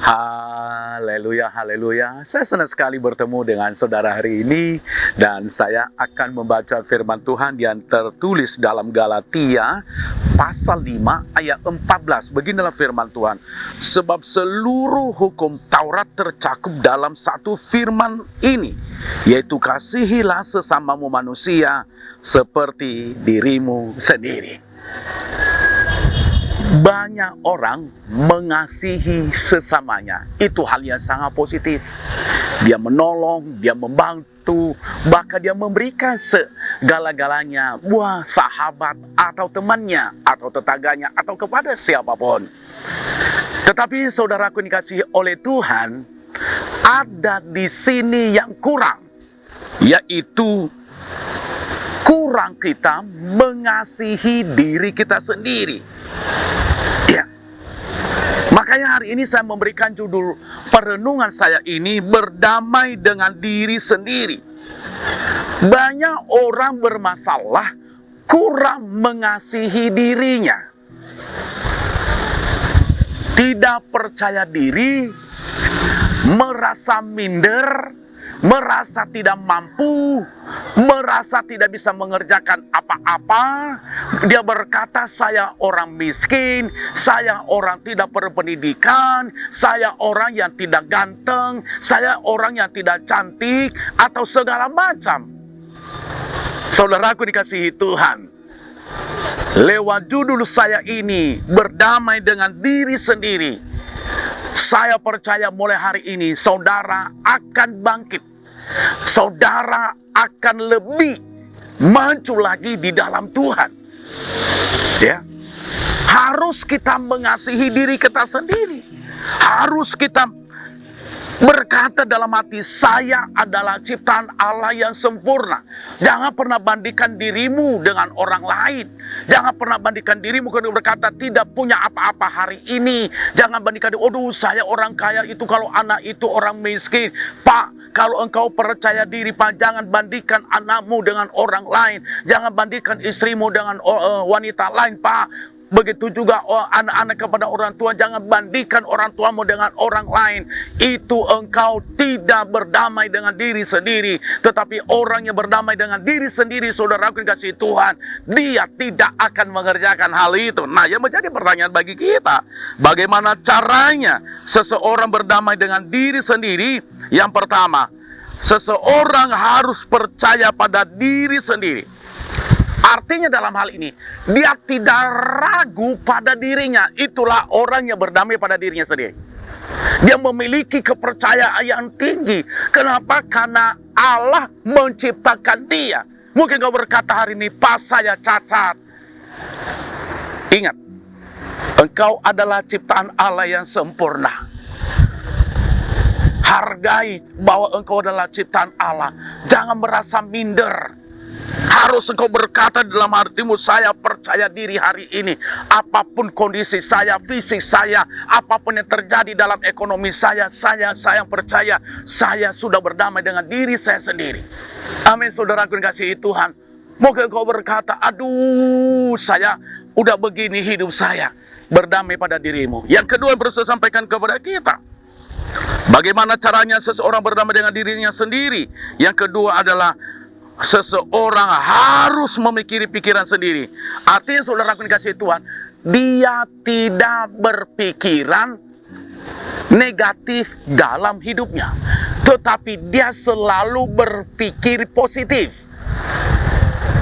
Haleluya, haleluya. Saya senang sekali bertemu dengan saudara hari ini dan saya akan membaca firman Tuhan yang tertulis dalam Galatia pasal 5 ayat 14. Beginilah firman Tuhan. Sebab seluruh hukum Taurat tercakup dalam satu firman ini, yaitu kasihilah sesamamu manusia seperti dirimu sendiri. Banyak orang mengasihi sesamanya. Itu hal yang sangat positif. Dia menolong, dia membantu, bahkan dia memberikan segala-galanya buat sahabat atau temannya, atau tetangganya, atau kepada siapapun. Tetapi saudaraku dikasihi oleh Tuhan, ada di sini yang kurang, yaitu kurang kita mengasihi diri kita sendiri. Ya. Makanya hari ini saya memberikan judul perenungan saya ini, berdamai dengan diri sendiri. Banyak orang bermasalah kurang mengasihi dirinya. Tidak percaya diri, merasa minder, merasa tidak mampu, merasa tidak bisa mengerjakan apa-apa. Dia berkata, saya orang miskin, saya orang tidak berpendidikan, saya orang yang tidak ganteng, saya orang yang tidak cantik, atau segala macam. Saudaraku dikasihi Tuhan, lewat judul saya ini, berdamai dengan diri sendiri, saya percaya mulai hari ini saudara akan bangkit. Saudara akan lebih maju lagi di dalam Tuhan. Ya. Harus kita mengasihi diri kita sendiri. Harus kita berkata dalam hati, saya adalah ciptaan Allah yang sempurna. Jangan pernah bandingkan dirimu dengan orang lain. Jangan pernah bandingkan dirimu kalau berkata tidak punya apa-apa hari ini. Jangan bandingkan, aduh saya orang kaya itu kalau anak itu orang miskin. Pak, kalau engkau percaya diri, Pak, jangan bandingkan anakmu dengan orang lain. Jangan bandingkan istrimu dengan wanita lain, Pak. Begitu juga anak-anak kepada orang tua, jangan bandingkan orang tuamu dengan orang lain. Itu engkau tidak berdamai dengan diri sendiri. Tetapi orang yang berdamai dengan diri sendiri, saudaraku dikasihi Tuhan, dia tidak akan mengerjakan hal itu. Nah, yang menjadi pertanyaan bagi kita, bagaimana caranya seseorang berdamai dengan diri sendiri? Yang pertama, seseorang harus percaya pada diri sendiri. Artinya dalam hal ini, dia tidak ragu pada dirinya. Itulah orang yang berdamai pada dirinya sendiri. Dia memiliki kepercayaan yang tinggi. Kenapa? Karena Allah menciptakan dia. Mungkin kau berkata hari ini, Pak, saya cacat. Ingat, engkau adalah ciptaan Allah yang sempurna. Hargai bahwa engkau adalah ciptaan Allah. Jangan merasa minder. Harus engkau berkata dalam hatimu, saya percaya diri hari ini. Apapun kondisi saya, fisik saya, apapun yang terjadi dalam ekonomi saya percaya saya sudah berdamai dengan diri saya sendiri. Amin, saudaraku yang kasih Tuhan. Mungkin engkau berkata, aduh saya udah begini hidup saya. Berdamai pada dirimu. Yang kedua yang perlu saya sampaikan kepada kita, bagaimana caranya seseorang berdamai dengan dirinya sendiri. Yang kedua adalah seseorang harus memikiri pikiran sendiri. Artinya saudaraku dikasihi Tuhan, dia tidak berpikiran negatif dalam hidupnya, tetapi dia selalu berpikir positif.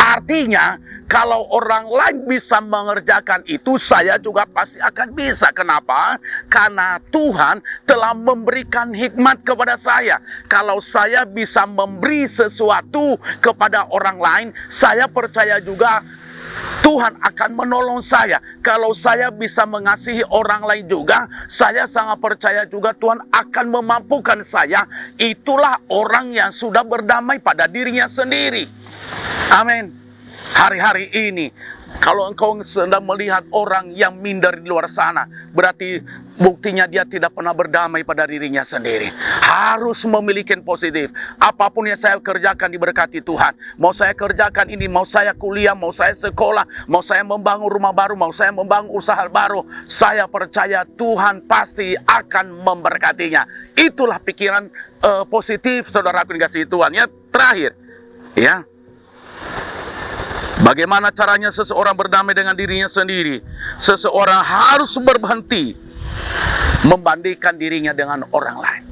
Artinya, kalau orang lain bisa mengerjakan itu, saya juga pasti akan bisa. Kenapa? Karena Tuhan telah memberikan hikmat kepada saya. Kalau saya bisa memberi sesuatu kepada orang lain, saya percaya juga Tuhan akan menolong saya. Kalau saya bisa mengasihi orang lain juga, saya sangat percaya juga Tuhan akan memampukan saya. Itulah orang yang sudah berdamai pada dirinya sendiri. Amin. Hari-hari ini Kalau engkau sedang melihat orang yang minder di luar sana, berarti buktinya dia tidak pernah berdamai pada dirinya sendiri. Harus memiliki yang positif. Apapun yang saya kerjakan diberkati Tuhan. Mau saya kerjakan ini, mau saya kuliah, mau saya sekolah, mau saya membangun rumah baru, mau saya membangun usaha baru, saya percaya Tuhan pasti akan memberkatinya. Itulah pikiran positif, saudaraku dikasihi Tuhan. Ya, terakhir, ya. Bagaimana caranya seseorang berdamai dengan dirinya sendiri? Seseorang harus berhenti membandingkan dirinya dengan orang lain.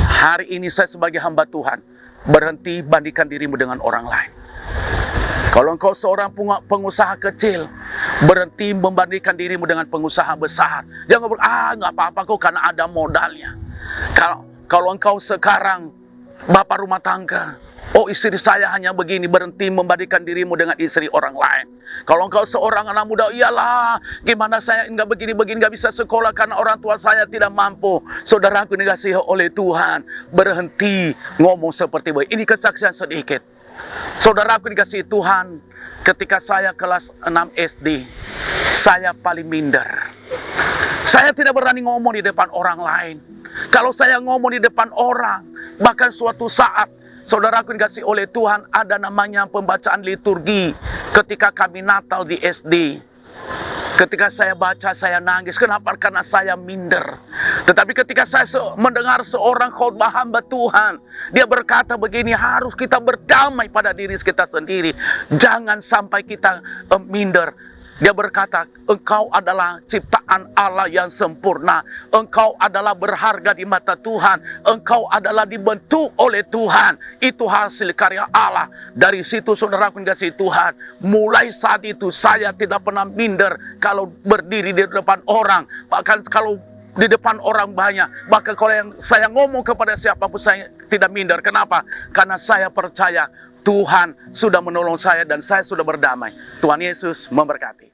Hari ini saya sebagai hamba Tuhan, berhenti bandingkan dirimu dengan orang lain. Kalau engkau seorang pengusaha kecil, berhenti membandingkan dirimu dengan pengusaha besar. Jangan nggak apa-apa kok karena ada modalnya. Kalau engkau sekarang bapak rumah tangga, oh istri saya hanya begini, berhenti membandingkan dirimu dengan istri orang lain. Kalau engkau seorang anak muda, iyalah gimana saya nggak begini-begini, nggak bisa sekolah karena orang tua saya tidak mampu. Saudaraku dikasihi oleh Tuhan, berhenti ngomong seperti itu. Ini kesaksian sedikit. Saudaraku dikasihi Tuhan, ketika saya kelas 6 SD, saya paling minder. Saya tidak berani ngomong di depan orang lain. Kalau saya ngomong di depan orang, bahkan suatu saat, saudaraku dikasihi oleh Tuhan, ada namanya pembacaan liturgi ketika kami Natal di SD. Ketika saya baca, saya nangis. Kenapa? Karena saya minder. Tetapi ketika saya mendengar seorang khotbah hamba Tuhan, dia berkata begini, harus kita berdamai pada diri kita sendiri. Jangan sampai kita minder. Dia berkata, engkau adalah ciptaan Allah yang sempurna. Engkau adalah berharga di mata Tuhan. Engkau adalah dibentuk oleh Tuhan. Itu hasil karya Allah. Dari situ saudaraku dikasihi Tuhan, mulai saat itu saya tidak pernah minder kalau berdiri di depan orang. Bahkan kalau di depan orang banyak. Bahkan kalau saya ngomong kepada siapapun saya tidak minder. Kenapa? Karena saya percaya Tuhan sudah menolong saya dan saya sudah berdamai. Tuhan Yesus memberkati.